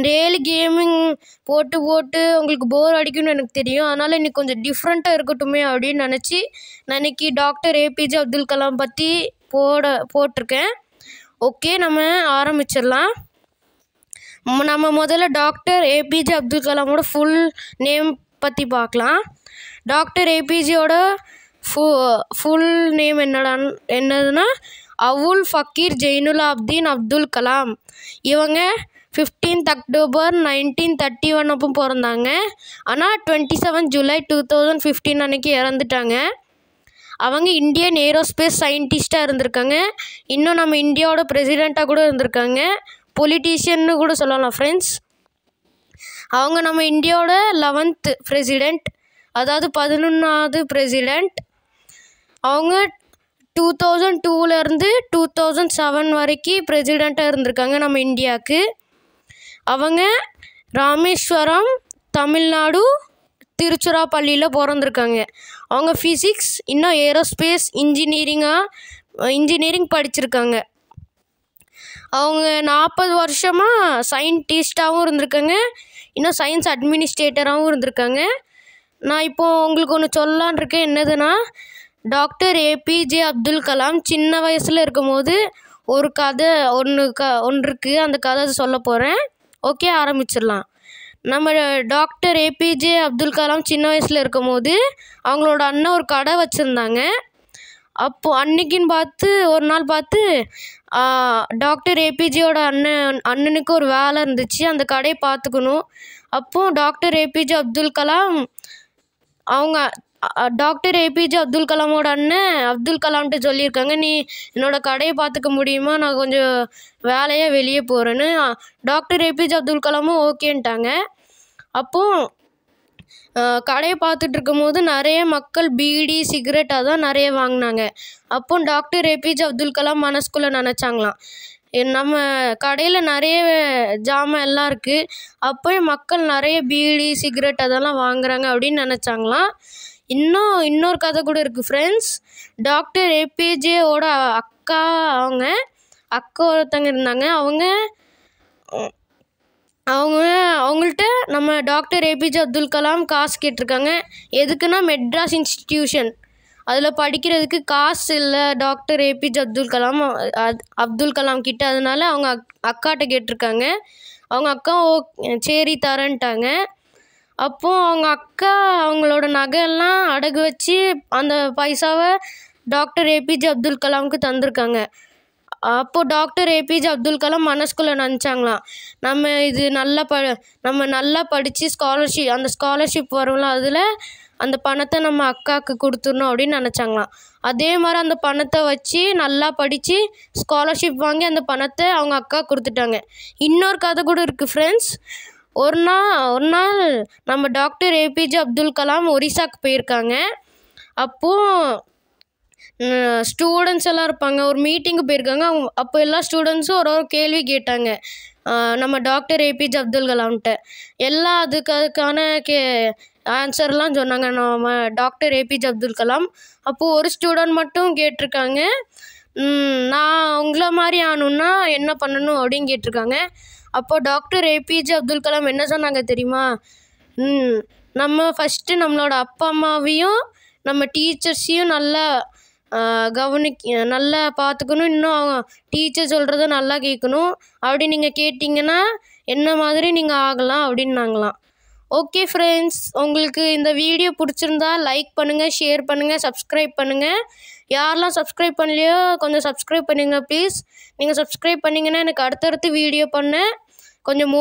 Daily gaming போட்டு போட்டு உங்களுக்கு போர் அடிக்கும்னு எனக்கு தெரியும். அதனால் இன்னைக்கு கொஞ்சம் டிஃப்ரெண்ட்டாக இருக்கட்டுமே அப்படின்னு நினச்சி நான் இன்னைக்கு டாக்டர் ஏபிஜே அப்துல் கலாம் பற்றி போட்டிருக்கேன். ஓகே, நம்ம ஆரம்பிச்சிடலாம். நம்ம முதல்ல டாக்டர் ஏபிஜே அப்துல் கலாமோட ஃபுல் நேம் பற்றி பார்க்கலாம். டாக்டர் ஏபிஜேயோட ஃபுல் நேம் என்னதுன்னா அவுல் ஃபக்கீர் ஜெயினுலாப்தீன் அப்துல் கலாம். இவங்க 15th October 1931 அப்போ பிறந்தாங்க. ஆனால் 27 July 2015 அன்னைக்கு இறந்துட்டாங்க. அவங்க இந்தியன் ஏரோஸ்பேஸ் சயின்டிஸ்டாக இருந்திருக்காங்க. இன்னும் நம்ம இந்தியாவோட பிரசிடெண்ட்டாக கூட இருந்திருக்காங்க. பொலிட்டீஷியன்னு கூட சொல்லலாம் ஃப்ரெண்ட்ஸ். அவங்க நம்ம இந்தியாவோட 11th பிரசிடெண்ட், அதாவது 11வது பிரசிடெண்ட். அவங்க 2002லேருந்து 2007 வரைக்கும் பிரசிடெண்ட்டாக இருந்திருக்காங்க நம்ம இந்தியாவுக்கு. அவங்க ராமேஸ்வரம், தமிழ்நாடு, திருச்சிராப்பள்ளியில் பிறந்திருக்காங்க. அவங்க ஃபிசிக்ஸ் இன்னும் ஏரோஸ்பேஸ் இன்ஜினியரிங் படிச்சிருக்காங்க. அவங்க 40 வருஷமாக சயின்டிஸ்டாகவும் இருந்திருக்காங்க, இன்னும் சயின்ஸ் அட்மினிஸ்ட்ரேட்டராகவும் இருந்திருக்காங்க. நான் இப்போது உங்களுக்கு ஒன்று சொல்லலான் இருக்கேன். என்னதுன்னா, டாக்டர் ஏபிஜே அப்துல் கலாம் சின்ன வயசில் இருக்கும்போது ஒரு கதை ஒன்று இருக்குது. அந்த கதை சொல்ல போகிறேன். ஓகே, ஆரம்பிச்சிடலாம். நம்ம டாக்டர் ஏபிஜே அப்துல் கலாம் சின்ன வயசில் இருக்கும்போது அவங்களோட அண்ணன் ஒரு கடை வச்சுருந்தாங்க. அப்போது அன்னைக்குன்னு ஒரு நாள் பார்த்து டாக்டர் ஏபிஜேயோட அண்ணனுக்கு ஒரு வேலை இருந்துச்சு, அந்த கடையை பார்த்துக்கணும். அப்போது doctor APJ Abdul Kalam doctor APJ Abdul கலாமோட அண்ணன் அப்துல் கலாம்கிட்ட சொல்லியிருக்காங்க, நீ என்னோடய கடையை பார்த்துக்க முடியுமா, நான் கொஞ்சம் வேலையாக வெளியே போகிறேன்னு. டாக்டர் ஏபிஜே அப்துல் கலாமும் ஓகேன்ட்டாங்க. அப்போது கடையை பார்த்துட்டு இருக்கும்போது நிறைய மக்கள் பீடி சிகரெட் அதான் நிறைய வாங்கினாங்க. அப்போ டாக்டர் ஏபிஜே அப்துல் கலாம் மனசுக்குள்ளே நினச்சாங்களாம், நம்ம கடையில் நிறைய ஜாமான் எல்லாம் இருக்குது, அப்போ மக்கள் நிறைய பீடி சிகரெட் அதெல்லாம் வாங்குறாங்க அப்படின்னு நினச்சாங்களாம். இன்னொரு கதை கூட இருக்குது ஃப்ரெண்ட்ஸ். டாக்டர் ஏபிஜேவோட அக்கா ஒருத்தங்க இருந்தாங்க. அவங்கள்ட்ட நம்ம டாக்டர் ஏபிஜே அப்துல் கலாம் காசு கேட்டிருக்காங்க. எதுக்குன்னா மெட்ராஸ் இன்ஸ்டிடியூஷன் அதில் படிக்கிறதுக்கு காசு இல்லை டாக்டர் ஏபிஜே அப்துல் கலாம் கிட்ட. அதனால அவங்க அக்காட்ட கேட்டிருக்காங்க. அவங்க அக்கா சரி தரேன்ட்டாங்க. அப்போது அவங்க அக்கா அவங்களோட நகையெல்லாம் அடகு வச்சு அந்த பைசாவை டாக்டர் ஏபிஜே அப்துல் கலாமுக்கு தந்திருக்காங்க. அப்போது டாக்டர் ஏபிஜே அப்துல் கலாம் மனசுக்குள்ளே நினச்சாங்களாம், நம்ம நல்லா படித்து ஸ்காலர்ஷிப் வரும்ல, அதில் அந்த பணத்தை நம்ம அக்காவுக்கு கொடுத்துடணும் அப்படின்னு நினச்சாங்களாம். அதே மாதிரி அந்த பணத்தை வச்சு நல்லா படித்து ஸ்காலர்ஷிப் வாங்கி அந்த பணத்தை அவங்க அக்கா கொடுத்துட்டாங்க. இன்னொரு கதை கூட இருக்குது ஃப்ரெண்ட்ஸ். ஒரு நாள் நம்ம டாக்டர் ஏபிஜே அப்துல் கலாம் ஒரிசாக்கு போயிருக்காங்க. அப்போது ஸ்டூடெண்ட்ஸ் எல்லாம் இருப்பாங்க, ஒரு மீட்டிங்கு போயிருக்காங்க. அப்போ எல்லா ஸ்டூடெண்ட்ஸும் ஒரு கேள்வி கேட்டாங்க நம்ம டாக்டர் ஏபிஜே அப்துல் கலாம்கிட்ட. எல்லாம் அதுக்கான ஆன்சர்லாம் சொன்னாங்க நம்ம டாக்டர் ஏபிஜே அப்துல் கலாம். அப்போது ஒரு ஸ்டூடெண்ட் மட்டும் கேட்டிருக்காங்க, நான் உங்களை மாதிரி ஆகணுன்னா என்ன பண்ணணும் அப்படின்னு கேட்டிருக்காங்க. அப்போது டாக்டர் ஏபிஜே அப்துல் கலாம் என்ன சொன்னாங்க தெரியுமா, நம்ம ஃபஸ்ட்டு நம்மளோட அப்பா அம்மாவையும் நம்ம டீச்சர்ஸையும் நல்லா நல்லா பார்த்துக்கணும், இன்னும் அவங்க டீச்சர் சொல்கிறத நல்லா கேட்கணும். அப்படி நீங்கள் கேட்டிங்கன்னா என்ன மாதிரி நீங்கள் ஆகலாம் அப்படின்னாங்களாம். ஓகே ஃப்ரெண்ட்ஸ், உங்களுக்கு இந்த வீடியோ பிடிச்சிருந்தா லைக் பண்ணுங்கள், ஷேர் பண்ணுங்கள், சப்ஸ்கிரைப் பண்ணுங்கள். யாரெல்லாம் சப்ஸ்கிரைப் பண்ணலையோ கொஞ்சம் சப்ஸ்கிரைப் பண்ணுங்கள் ப்ளீஸ். நீங்கள் சப்ஸ்கிரைப் பண்ணிங்கன்னா எனக்கு அடுத்தடுத்து வீடியோ பண்ண கொஞ்சம்